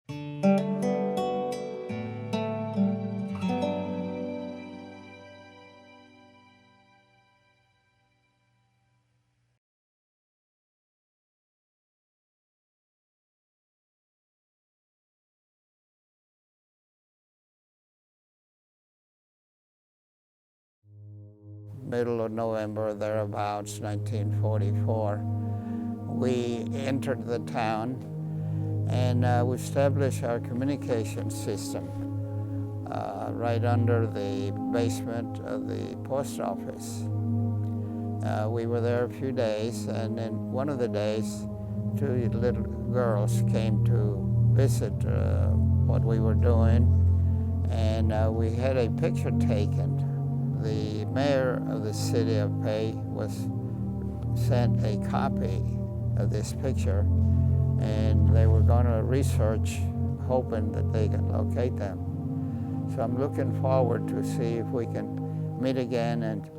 Middle of November, thereabouts, 1944, we entered the town and we established our communication system right under the basement of the post office. We were there a few days, and then one of the days, two little girls came to visit what we were doing, and we had a picture taken. The mayor of the city of Peille sent a copy of this picture, and they were going to research, hoping that they can locate them. So I'm looking forward to see if we can meet again, and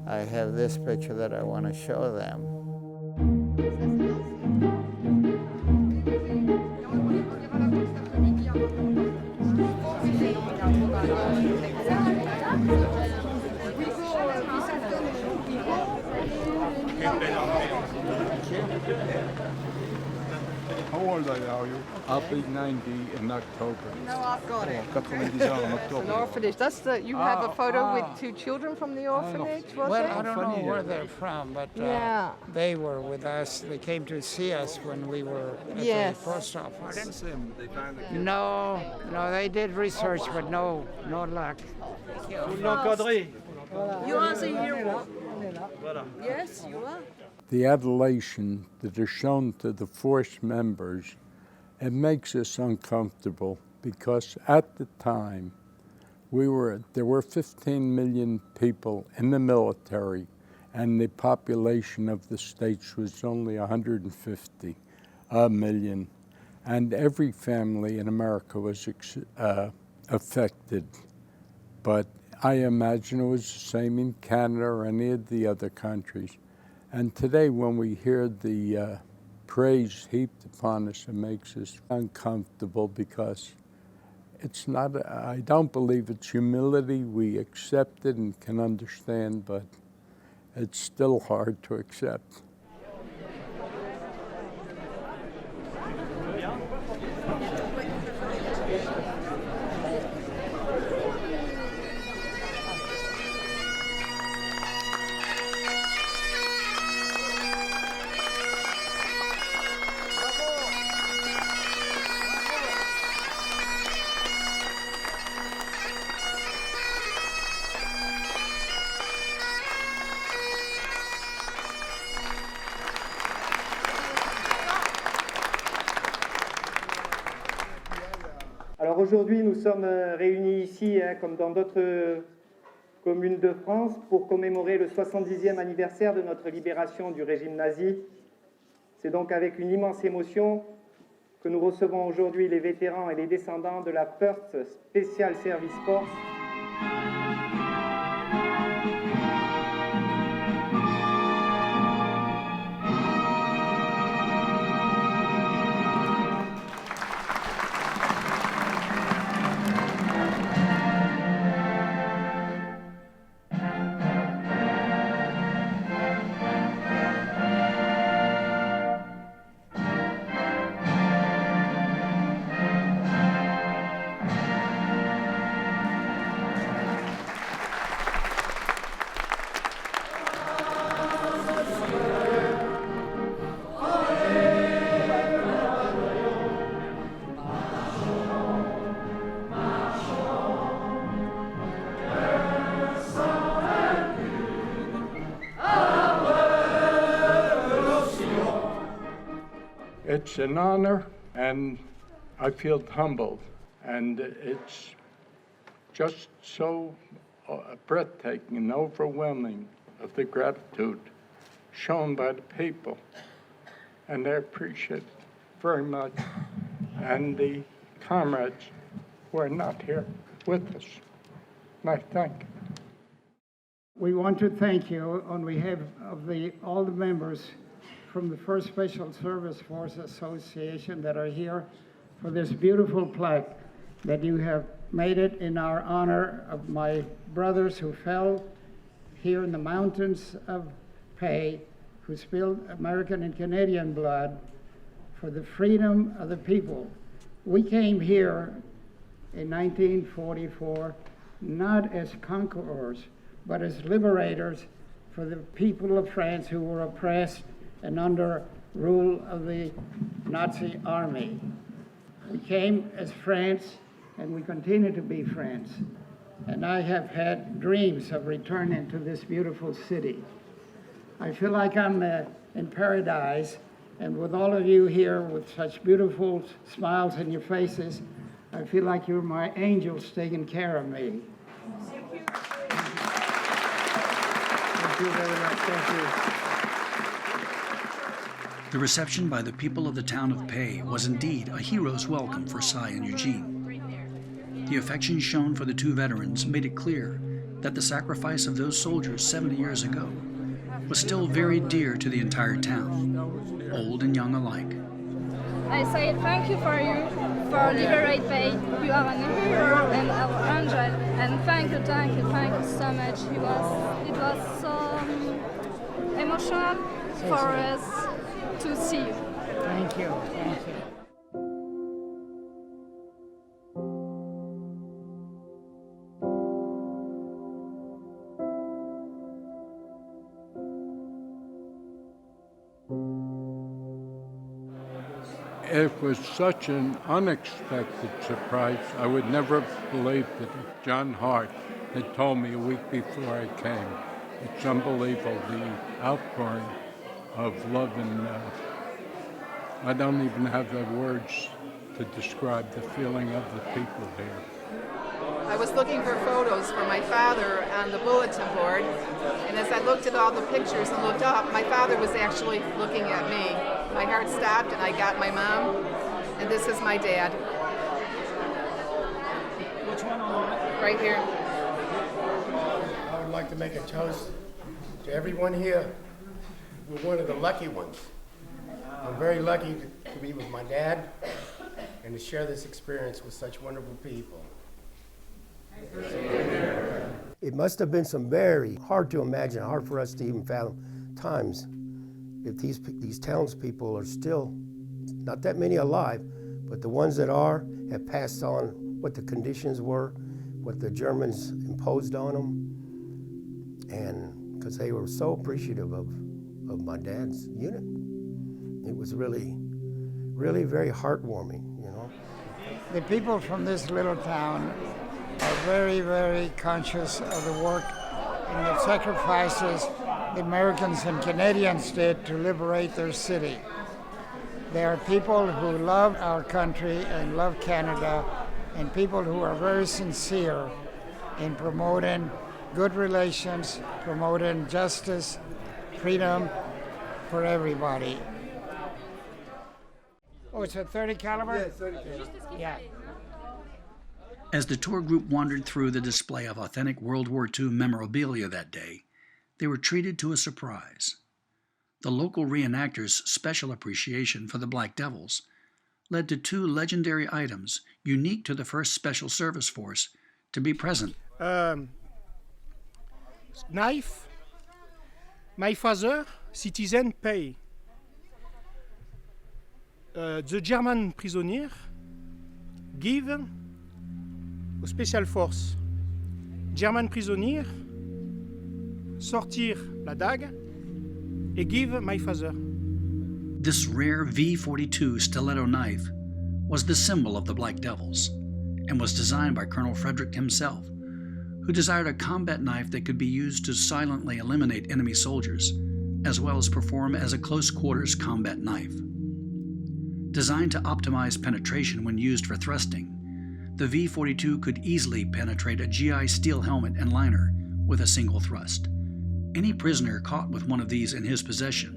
I have this picture that I want to show them. How old are you? I'll be 90 in October. No, I've got it. 90 ans en An octobre. orphanage. That's you have a photo with two children from the orphanage, was Well, it? I don't know where they're from, but Yeah. they were with us. They came to see us when we were at Yes. the post office. They found the kid. No, they did research, but no luck. You are the hero. Yes, you are. The adulation that is shown to the force members, it makes us uncomfortable because at the time there were 15 million people in the military, and the population of the states was only 150 million, and every family in America was affected. But I imagine it was the same in Canada or any of the other countries. And today, when we hear the praise heaped upon us, it makes us uncomfortable because it's not, I don't believe it's humility. We accept it and can understand, but it's still hard to accept. Alors aujourd'hui, nous sommes réunis ici, comme dans d'autres communes de France, pour commémorer le 70e anniversaire de notre libération du régime nazi. C'est donc avec une immense émotion que nous recevons aujourd'hui les vétérans et les descendants de la First Special Service Force. It's an honor, and I feel humbled, and it's just so breathtaking and overwhelming of the gratitude shown by the people, and I appreciate it very much, and the comrades who are not here with us, and I thank you. We want to thank you on behalf of all the members from the First Special Service Force Association that are here for this beautiful plaque that you have made it in our honor of my brothers who fell here in the mountains of Peille, who spilled American and Canadian blood for the freedom of the people. We came here in 1944 not as conquerors, but as liberators for the people of France who were oppressed and under rule of the Nazi army. We came as France, and we continue to be France. And I have had dreams of returning to this beautiful city. I feel like I'm in paradise, and with all of you here with such beautiful smiles in your faces, I feel like you're my angels taking care of me. Thank you. Thank you very much. Thank you. The reception by the people of the town of Peille was indeed a hero's welcome for Cy and Eugene. The affection shown for the two veterans made it clear that the sacrifice of those soldiers 70 years ago was still very dear to the entire town, old and young alike. I say thank you for liberate Peille. You are an hero and our angel, and thank you so much. It was so emotional for us to see you. Thank you. Thank you. It was such an unexpected surprise. I would never have believed it. John Hart had told me a week before I came. It's unbelievable, the outpouring of love, and I don't even have the words to describe the feeling of the people here. I was looking for photos for my father on the bulletin board, and as I looked at all the pictures and looked up, my father was actually looking at me. My heart stopped, and I got my mom, and this is my dad. Which one on the right? Right here. I would like to make a toast to everyone here. We're one of the lucky ones. I'm very lucky to be with my dad and to share this experience with such wonderful people. It must have been some very hard to imagine, hard for us to even fathom times if these townspeople are still, not that many alive, but the ones that are have passed on what the conditions were, what the Germans imposed on them, and because they were so appreciative of my dad's unit. It was really, really very heartwarming, you know. The people from this little town are very, very conscious of the work and the sacrifices the Americans and Canadians did to liberate their city. They are people who love our country and love Canada, and people who are very sincere in promoting good relations, promoting justice, freedom for everybody. Oh, it's a .30 caliber? Yeah, 30 caliber. Yeah. As the tour group wandered through the display of authentic World War II memorabilia that day, they were treated to a surprise. The local reenactors' special appreciation for the Black Devils led to two legendary items unique to the 1st Special Service Force to be present. Knife. My father, citizen Peille. The German prisoner give aux Special Force. German prisoner sortir la dague et give my father. This rare V-42 stiletto knife was the symbol of the Black Devils and was designed by Colonel Frederick himself, who desired a combat knife that could be used to silently eliminate enemy soldiers, as well as perform as a close-quarters combat knife. Designed to optimize penetration when used for thrusting, the V-42 could easily penetrate a GI steel helmet and liner with a single thrust. Any prisoner caught with one of these in his possession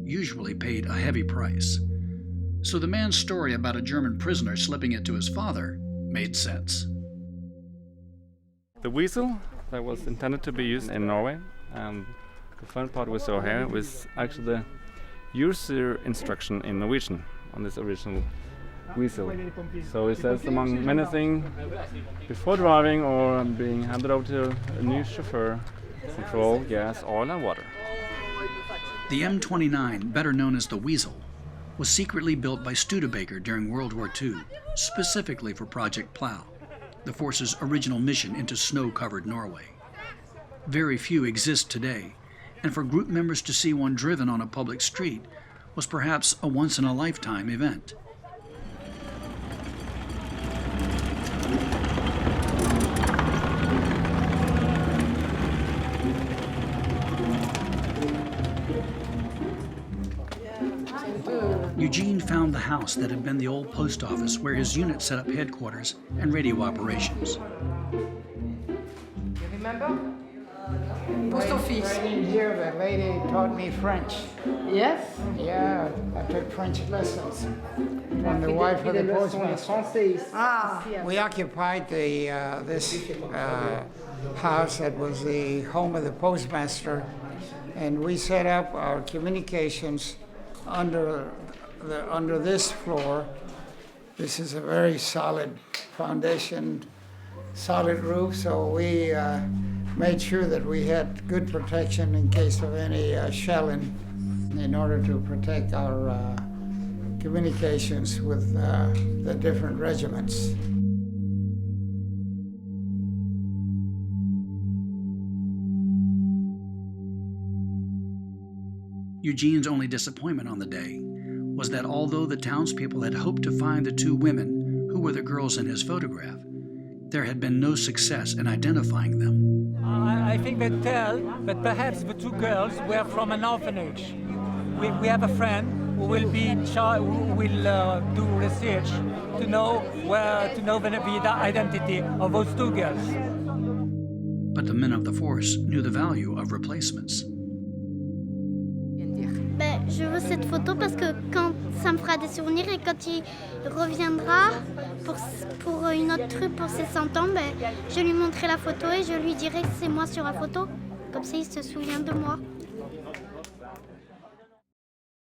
usually paid a heavy price. So the man's story about a German prisoner slipping it to his father made sense. The Weasal that was intended to be used in Norway, and the fun part we saw here was actually the user instruction in Norwegian on this original Weasal. So it says, among many things, before driving or being handed over to a new chauffeur, control gas, oil and water. The M29, better known as the Weasel, was secretly built by Studebaker during World War II, specifically for Project Plough, the force's original mission into snow-covered Norway. Very few exist today, and for group members to see one driven on a public street was perhaps a once-in-a-lifetime event. Eugene found the house that had been the old post office where his unit set up headquarters and radio operations. You remember? Post office. Right in here, the lady taught me French. Yes? Yeah, I took French lessons from the wife of the postmaster. We occupied this house that was the home of the postmaster, and we set up our communications under this floor. This is a very solid foundation, solid roof, so we made sure that we had good protection in case of any shelling in order to protect our communications with the different regiments. Eugene's only disappointment on the day was that although the townspeople had hoped to find the two women who were the girls in his photograph, there had been no success in identifying them. I think they tell that perhaps the two girls were from an orphanage. We have a friend who will be in charge, who will do research to know the identity of those two girls. But the men of the force knew the value of replacements. Je veux cette photo parce que quand ça me fera des souvenirs et quand il reviendra pour une autre truc pour ses 100 ans, je lui montrerai la photo et je lui dirai que c'est moi sur la photo. Comme ça, il se souvient de moi.